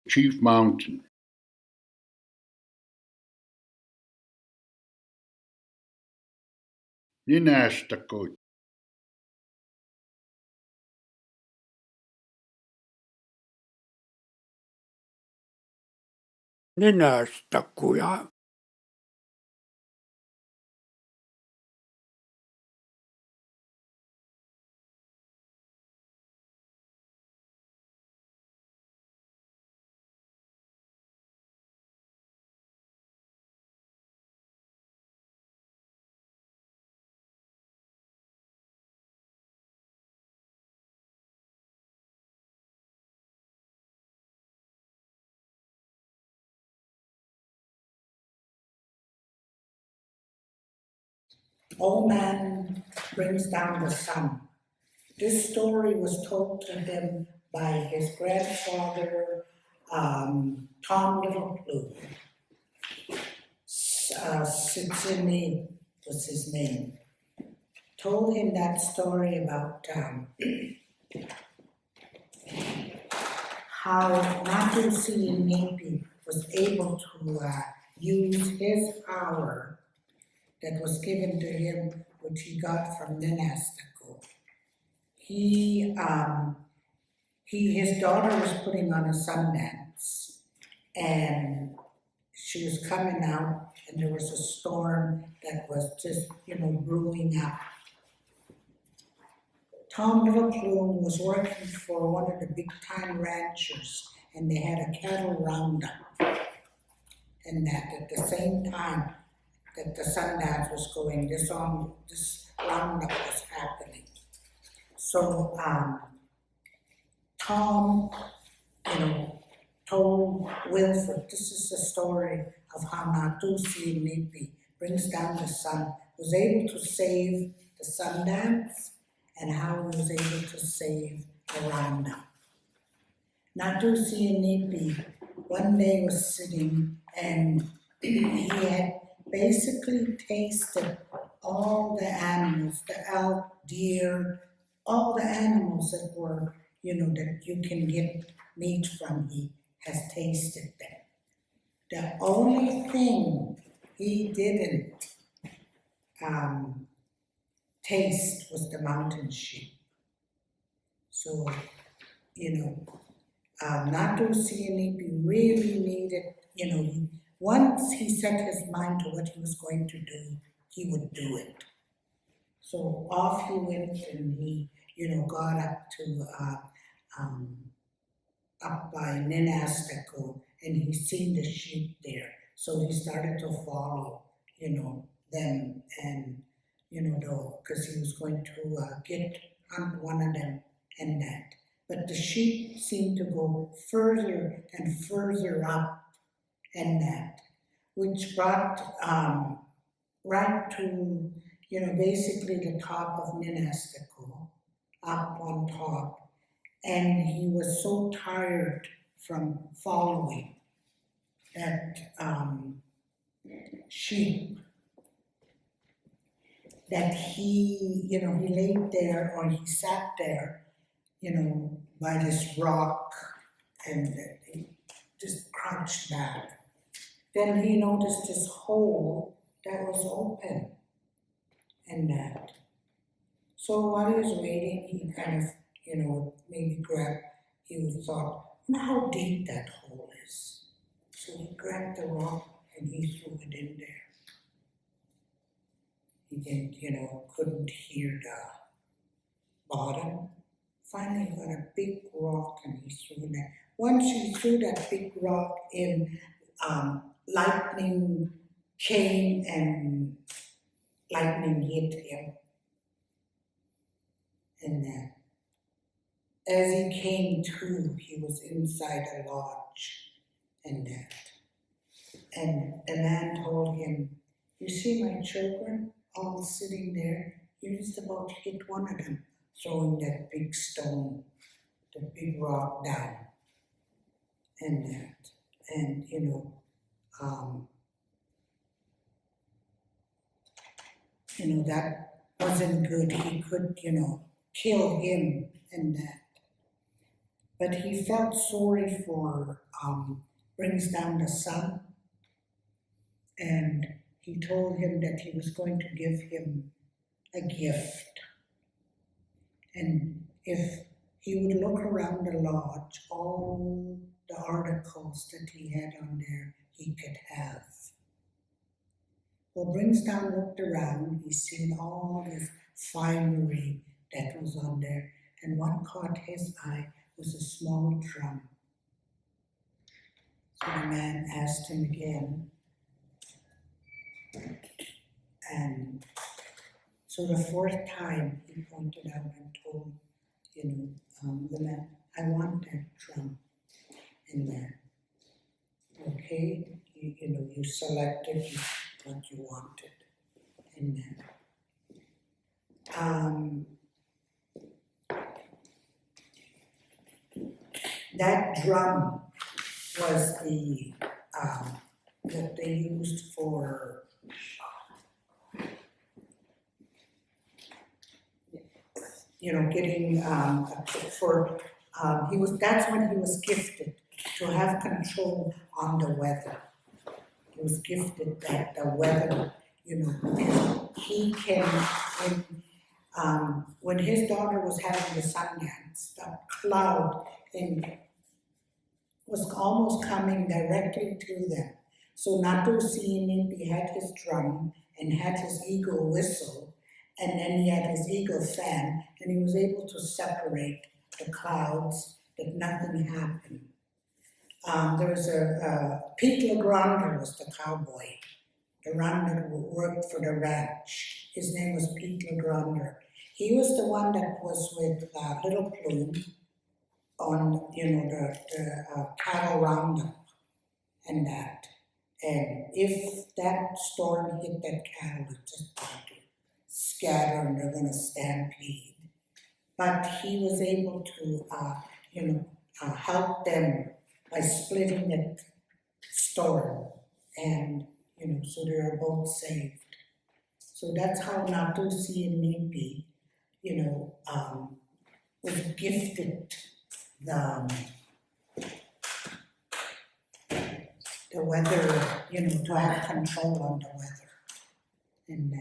Chief Mountain. Ninästäkö? Ninästäkuja. Old man brings down the sun. This story was told to him by his grandfather, Tom Little Sitsini was his name. Told him that story about how Natusi Nipi was able to use his power that was given to him, which he got from Ninastako. His daughter was putting on a sun dance, and she was coming out, and there was a storm that was just, brewing up. Tom Little Plume was working for one of the big-time ranchers, and they had a cattle roundup. And that at the same time that the Sundance was going, this roundup was happening. So Tom, told Wilford, this is the story of how Natusi Nipi brings down the sun, was able to save the Sundance, and how he was able to save the roundup. Natusi Nipi one day was sitting, and he had basically tasted all the animals, the elk, deer, all the animals that were, that you can get meat from. He has tasted them. The only thing he didn't taste was the mountain sheep. So, Natusi Nipi really needed, once he set his mind to what he was going to do, he would do it. So off he went, and he, got up to up by Ninastako, and he seen the sheep there. So he started to follow, them, and because he was going to hunt one of them and that. But the sheep seemed to go further and further up and that, which brought right to, basically the top of Ninastako, up on top. And he was so tired from following that sheep that he laid there, or he sat there, by this rock, and he just crouched back. Then he noticed this hole that was open, and that. So while he was waiting, he kind of, maybe he thought, how deep that hole is. So he grabbed the rock and he threw it in there. He didn't, couldn't hear the bottom. Finally, he got a big rock and he threw it there. Once he threw that big rock in, lightning came and lightning hit him. And as he came to, he was inside a lodge and that. And the man told him, you see my children all sitting there? You're just about to hit one of them, throwing that big stone, the big rock down. And that. And, that wasn't good. He could, kill him and that. but he felt sorry for Brings Down the Sun, and he told him that he was going to give him a gift. And if he would look around the lodge, all the articles that he had on there, he could have. Well, Bringsdown looked around, he seen all this finery that was on there, and what caught his eye was a small drum. So the man asked him again, and so the fourth time he pointed out and told, the man, I want that drum in there. Okay, you selected what you wanted in there. That drum was the that they used for getting for that's when he was gifted to have control on the weather. He was gifted that the weather, he can when his daughter was having the Sundance, the cloud was almost coming directly to them. So Natusininpi had his drum and had his eagle whistle, and then he had his eagle fan, and he was able to separate the clouds, that nothing happened. There was Pete Legrand was the cowboy, the one that worked for the ranch. His name was Pete Legrand. He was the one that was with Little Plume on, the cattle roundup and that. And if that storm hit that cattle, it's just going to scatter and they're going to stampede. But he was able to, help them by splitting that storm, and so they are both saved. So that's how Natusi and Nipi, was gifted the weather, to have control on the weather. And